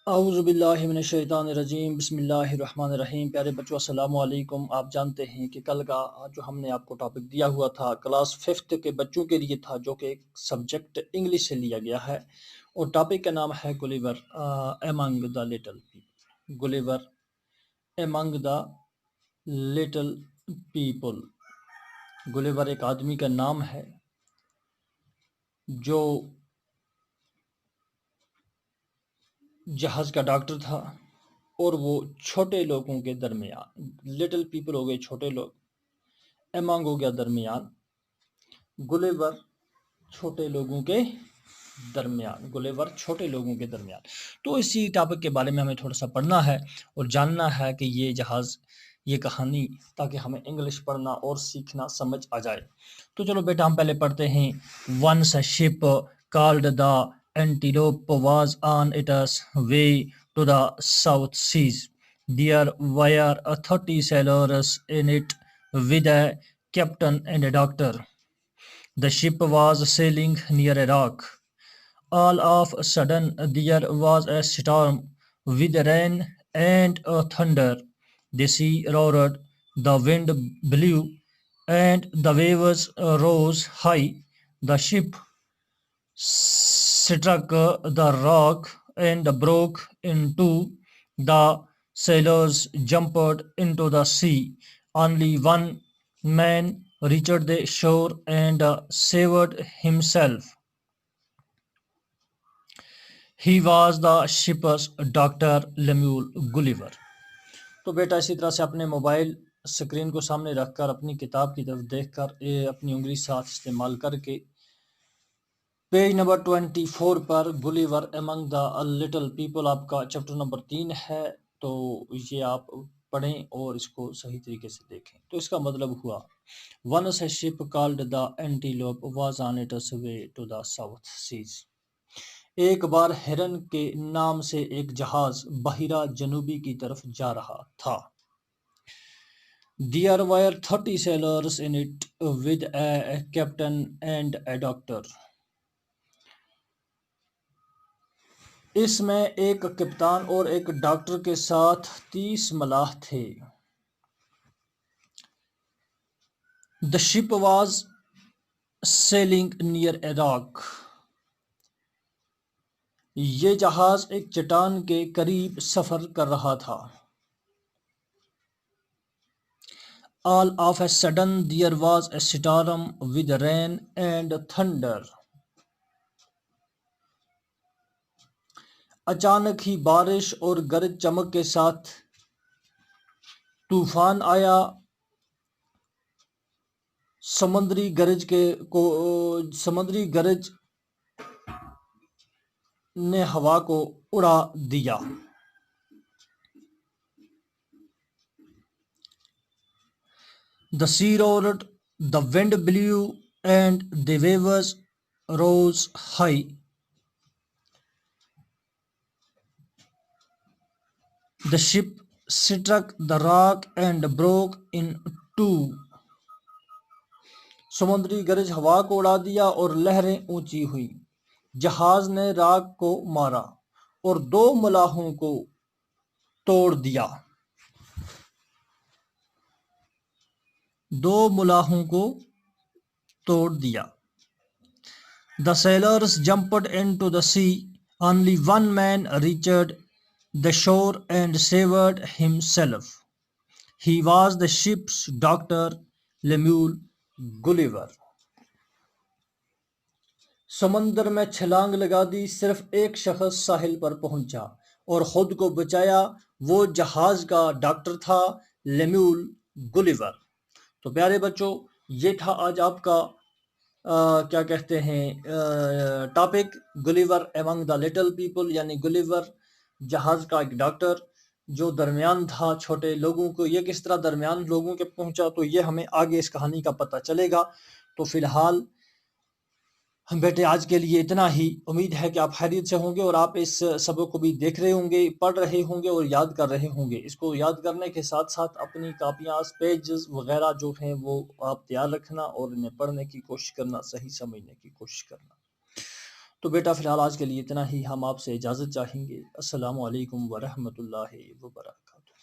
اعوذ باللہ من الشیطان الرجیم، بسم اللہ الرحمن الرحیم۔ پیارے بچوں السلام علیکم۔ آپ جانتے ہیں کہ کل کا جو ہم نے آپ کو ٹاپک دیا ہوا تھا کلاس 5 کے بچوں کے لیے تھا، جو کہ ایک سبجیکٹ انگلش سے لیا گیا ہے، اور ٹاپک کا نام ہے Gulliver among the little people. Gulliver among the little people. Gulliver ایک آدمی کا نام ہے جو جہاز کا ڈاکٹر تھا، اور وہ چھوٹے لوگوں کے درمیان، لٹل پیپل ہو گئے چھوٹے لوگ، ایمانگ ہو گیا درمیان، گلیور چھوٹے لوگوں کے درمیان، گلیور چھوٹے لوگوں کے درمیان۔ تو اسی ٹاپک کے بارے میں ہمیں تھوڑا سا پڑھنا ہے اور جاننا ہے کہ یہ جہاز، یہ کہانی، تاکہ ہمیں انگلش پڑھنا اور سیکھنا سمجھ آ جائے۔ تو چلو بیٹا ہم پہلے پڑھتے ہیں۔ Once a ship called the Antelope was on its way to the South Seas. There were 30 sailors in it with a captain and a doctor. The ship was sailing near a rock. All of a sudden there was a storm with rain and thunder. The sea roared, the wind blew, and the waves rose high. The ship struck the rock and broke in two. The sailors jumped into the sea. Only one man reached the shore and saved himself. He was the ship's Dr. Lemuel Gulliver. تو بیٹا اسی طرح سے اپنے mobile screen کو سامنے رکھ کر اپنی کتاب کی طرف دیکھ کر اپنی انگلی ساتھ استعمال کر کے پیج نمبر 24 پر Gulliver among the little people آپ کا چیپٹر نمبر 3 ہے، تو یہ آپ پڑھیں اور اس کو صحیح طریقے سے دیکھیں۔ تو اس کا مطلب ہوا once a ship called the Antelope was on its way to the South Seas. ایک بار ہرن کے نام سے ایک جہاز بحیرہ جنوبی کی طرف جا رہا تھا۔ There were 30 sailors in it with a captain and a doctor. اس میں ایک کپتان اور ایک ڈاکٹر کے ساتھ 30 ملاح تھے۔ The ship was sailing near a rock. یہ جہاز ایک چٹان کے قریب سفر کر رہا تھا۔ All of a sudden there was a storm with rain and thunder. اچانک ہی بارش اور گرج چمک کے ساتھ طوفان آیا۔ سمندری گرج نے ہوا کو اڑا دیا۔ The sea roared, the wind blew, and the waves rose high. The ship struck the rock and broke in two. سمندری گرج ہوا کو اڑا دیا اور لہریں اونچی ہوئی۔ جہاز نے راک کو مارا اور 2 ملاحوں کو توڑ دیا۔ 2 ملاحوں کو توڑ دیا۔ The sailors jumped into the sea. Only one man reached the shore and saved himself. He was the ship's Dr. Lemuel Gulliver. سمندر میں چھلانگ لگا دی، صرف ایک شخص ساحل پر پہنچا اور خود کو بچایا، وہ جہاز کا ڈاکٹر تھا، لیمیول گلیور۔ تو پیارے بچوں، یہ تھا آج آپ کا کیا کہتے ہیں topic, Gulliver among the little people, یعنی گلیور جہاز کا ایک ڈاکٹر جو درمیان تھا چھوٹے لوگوں کو۔ یہ کس طرح درمیان لوگوں کے پہنچا، تو یہ ہمیں آگے اس کہانی کا پتہ چلے گا۔ تو فی الحال بیٹے آج کے لیے اتنا ہی۔ امید ہے کہ آپ خیریت سے ہوں گے اور آپ اس سبق کو بھی دیکھ رہے ہوں گے، پڑھ رہے ہوں گے اور یاد کر رہے ہوں گے۔ اس کو یاد کرنے کے ساتھ ساتھ اپنی کاپیاں، پیجز وغیرہ جو ہیں وہ آپ تیار رکھنا اور انہیں پڑھنے کی کوشش کرنا، صحیح سمجھنے کی کوشش کرنا۔ تو بیٹا فی الحال آج کے لیے اتنا ہی، ہم آپ سے اجازت چاہیں گے۔ السلام علیکم ورحمۃ اللہ وبرکاتہ۔